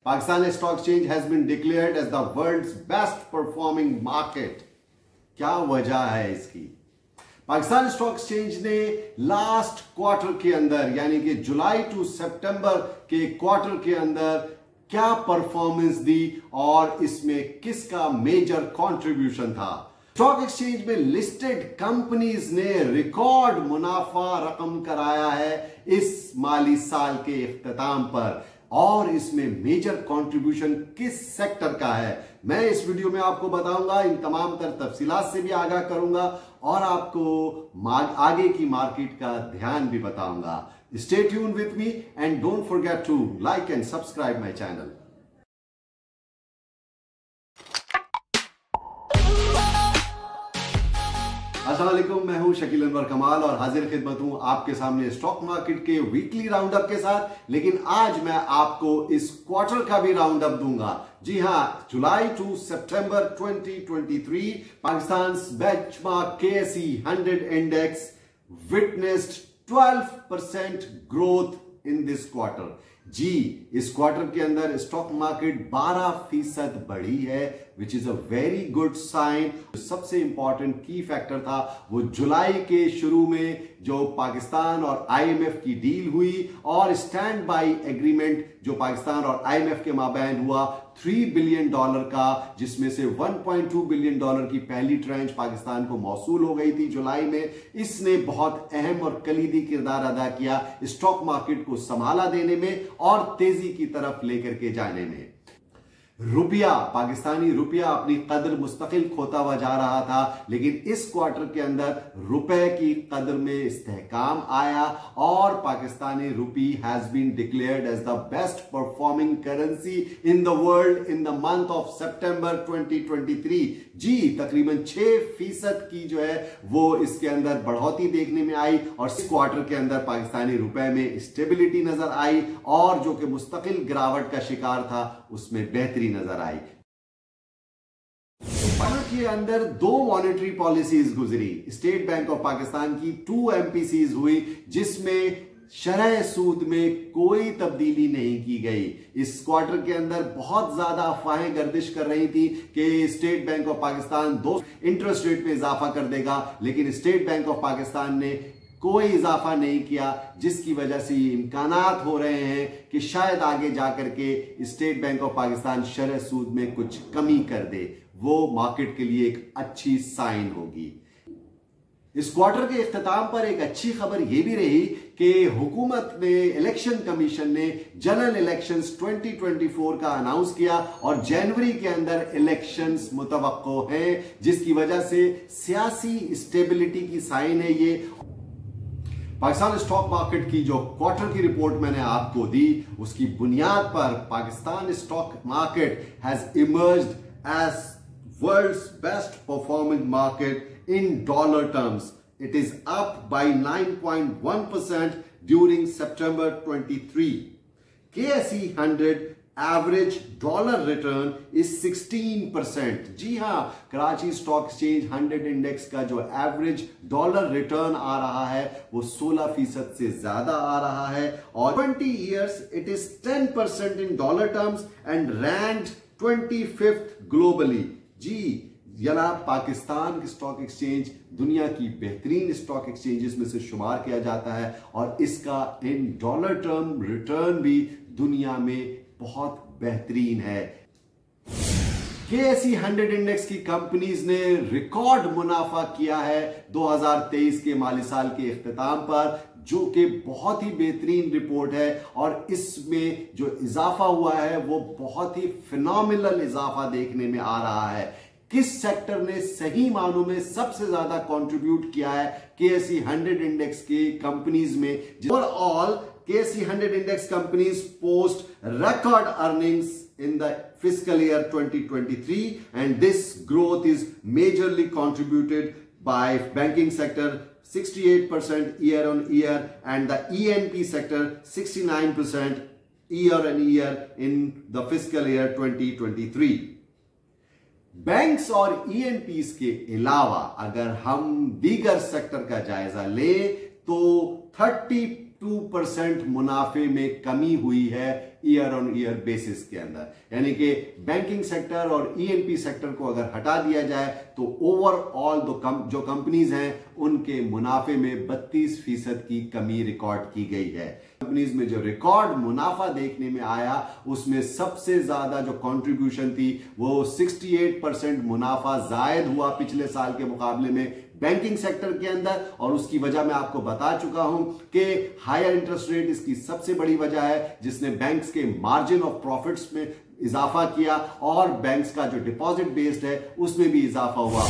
Pakistan Stock Exchange has been declared as the world's best performing market. क्या वजह है इसकी? पाकिस्तान स्टॉक एक्सचेंज ने लास्ट क्वार्टर के अंदर यानी कि जुलाई टू सितंबर के क्वार्टर के अंदर क्या परफॉर्मेंस दी और इसमें किसका मेजर कंट्रीब्यूशन था? स्टॉक एक्सचेंज में लिस्टेड कंपनीज ने रिकॉर्ड मुनाफा रकम कराया है इस माली साल के इख्तिताम पर और इसमें मेजर कंट्रीब्यूशन किस सेक्टर का है मैं इस वीडियो में आपको बताऊंगा। इन तमाम तर तफसीलात से भी आगाह करूंगा और आपको आगे की मार्केट का ध्यान भी बताऊंगा। Stay tune with me and don't forget to like and subscribe my channel. अस्सलाम वालेकुम, मैं हूं शकील अनवर कमाल और हाजिर खिदमत हूं आपके सामने स्टॉक मार्केट के वीकली राउंड अप के साथ। लेकिन आज मैं आपको इस क्वार्टर का भी राउंड अप दूंगा। जी हां, जुलाई टू सितंबर 2023 Pakistan benchmark KSE 100 index witnessed 12% growth in this quarter. जी, इस क्वार्टर के अंदर स्टॉक मार्केट 12% बढ़ी है, which is a very good sign. सबसे इंपॉर्टेंट की फैक्टर था वो जुलाई के शुरू में जो पाकिस्तान और IMF की डील हुई और स्टैंड बाई एग्रीमेंट जो पाकिस्तान और IMF के माबैन हुआ $3 बिलियन का, जिसमें से $1.2 बिलियन की पहली ट्रांच पाकिस्तान को मौसूल हो गई थी जुलाई में। इसने बहुत अहम और कलीदी किरदार अदा किया स्टॉक मार्केट को संभाला देने में और तेजी की तरफ लेकर के जाने में। रुपया, पाकिस्तानी रुपया अपनी कदर मुस्तकिल खोता हुआ जा रहा था, लेकिन इस क्वार्टर के अंदर रुपए की कदर में इस्तेहकाम आया और Pakistani rupee has been declared as the best performing currency in the world in the month of September 2023। जी, तकरीबन 6% की जो है वो इसके अंदर बढ़ोतरी देखने में आई और इस क्वार्टर के अंदर पाकिस्तानी रुपए में स्टेबिलिटी नजर आई और जो कि मुस्तकिल गिरावट का शिकार था उसमें बेहतरी नजर आई। भारत के अंदर 2 मॉनेटरी पॉलिसीज गुजरी। स्टेट बैंक ऑफ पाकिस्तान की 2 MPCs हुई जिसमें शरह सूद में कोई तब्दीली नहीं की गई। इस क्वार्टर के अंदर बहुत ज्यादा अफवाहें गर्दिश कर रही थी कि state bank of Pakistan 2 interest rate में इजाफा कर देगा, लेकिन स्टेट बैंक ऑफ पाकिस्तान ने कोई इजाफा नहीं किया, जिसकी वजह से ये इम्कानात हो रहे हैं कि शायद आगे जाकर के स्टेट बैंक ऑफ पाकिस्तान शरह सूद में कुछ कमी कर दे। वो मार्केट के लिए एक अच्छी साइन होगी। इस क्वार्टर के इख्तिताम पर एक अच्छी खबर यह भी रही कि हुकूमत ने, इलेक्शन कमीशन ने जनरल इलेक्शंस 2024 का अनाउंस किया और जनवरी के अंदर इलेक्शंस मुतवक्को हैं, जिसकी वजह से सियासी स्टेबिलिटी की साइन है ये। पाकिस्तान स्टॉक मार्केट की जो क्वार्टर की रिपोर्ट मैंने आपको दी उसकी बुनियाद पर Pakistan stock market has emerged as world's best performing market in dollar terms. It is up by 9.1% during September 23। KSE 100 average dollar return is 16%। जी हां, कराची स्टॉक एक्सचेंज 100 इंडेक्स का जो एवरेज डॉलर रिटर्न आ रहा है वो 16% से ज्यादा आ रहा है और 20 years it is 10% in dollar terms and ranked 25th ग्लोबली। जी, जनाब, पाकिस्तान स्टॉक एक्सचेंज दुनिया की बेहतरीन स्टॉक एक्सचेंजेस में से शुमार किया जाता है और इसका इन डॉलर टर्म रिटर्न भी दुनिया में बहुत बेहतरीन है। KSE 100 इंडेक्स की कंपनीज ने रिकॉर्ड मुनाफा किया है 2023 के माली साल के इख्तिताम पर, जो कि बहुत ही बेहतरीन रिपोर्ट है और इसमें जो इजाफा हुआ है वो बहुत ही फिनोमिनल इजाफा देखने में आ रहा है। किस सेक्टर ने सही मानों में सबसे ज्यादा कंट्रीब्यूट किया है KSE 100 इंडेक्स के कंपनीज में? Overall KSE 100 index companies post record earnings in the fiscal year 2023 and this growth is majorly contributed by banking sector 68% year on year and the ENP sector 69% year on year in the fiscal year 2023। Banks और ENPs के अलावा अगर हम दीगर sector का जायजा लें तो 30 2% मुनाफे में कमी हुई है ईयर ऑन ईयर बेसिस के अंदर। यानी कि बैंकिंग सेक्टर और ईएनपी सेक्टर को अगर हटा दिया जाए तो ओवरऑल जो कंपनीज हैं उनके मुनाफे में 32% की कमी रिकॉर्ड की गई है। कंपनीज में जो रिकॉर्ड मुनाफा देखने में आया उसमें सबसे ज्यादा जो कंट्रीब्यूशन थी वो 68% मुनाफा जायद हुआ पिछले साल के मुकाबले में बैंकिंग सेक्टर के अंदर। और उसकी वजह मैं आपको बता चुका हूं कि हायर इंटरेस्ट रेट इसकी सबसे बड़ी वजह है, जिसने बैंक्स के मार्जिन ऑफ प्रॉफिट्स में इजाफा किया और बैंक्स का जो डिपॉजिट बेस्ड है उसमें भी इजाफा हुआ।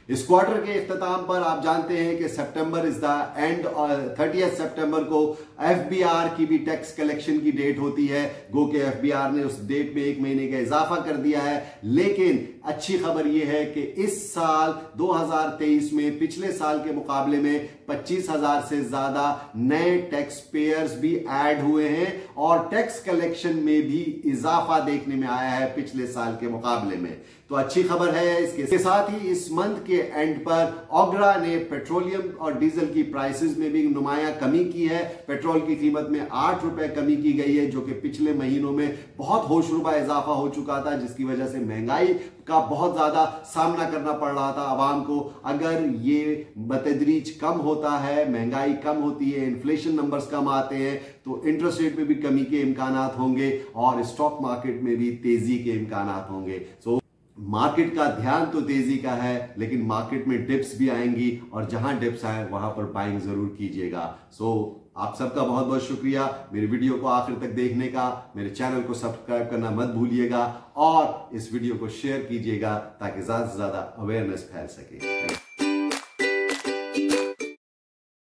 इस क्वार्टर के इख्तिताम पर आप जानते हैं कि सितंबर इज द एंड और 30 सितंबर को एफबीआर की भी टैक्स कलेक्शन की डेट होती है। गो के एफबीआर ने उस डेट में 1 महीने का इजाफा कर दिया है। लेकिन अच्छी खबर यह है कि इस साल 2023 में पिछले साल के मुकाबले में 25,000 से ज्यादा नए टैक्स पेयर्स भी ऐड हुए हैं और टैक्स कलेक्शन में भी इजाफा देखने में आया है पिछले साल के मुकाबले में। तो अच्छी खबर है। इसके साथ ही इस मंथ के एंड पर ओग्रा ने पेट्रोलियम और डीजल की प्राइसेस में भी नुमाया कमी की है। पेट्रोल की कीमत में 8 रुपए कमी की गई है, जो कि पिछले महीनों में बहुत होशरुबा इजाफा हो चुका था, जिसकी वजह से महंगाई का बहुत ज्यादा सामना करना पड़ रहा था आवाम को। अगर ये बतदरीज कम होता है, महंगाई कम होती है, इन्फ्लेशन नंबर्स कम आते हैं, तो इंटरेस्ट रेट में भी कमी के इम्कानात होंगे और स्टॉक मार्केट में भी तेजी के इम्कानात होंगे। सो मार्केट का ध्यान तो तेजी का है, लेकिन मार्केट में डिप्स भी आएंगी और जहां डिप्स आए वहां पर बाइंग जरूर कीजिएगा। सो आप सबका बहुत बहुत शुक्रिया मेरी वीडियो को आखिर तक देखने का। मेरे चैनल को सब्सक्राइब करना मत भूलिएगा और इस वीडियो को शेयर कीजिएगा ताकि ज्यादा से ज्यादा अवेयरनेस फैल सके।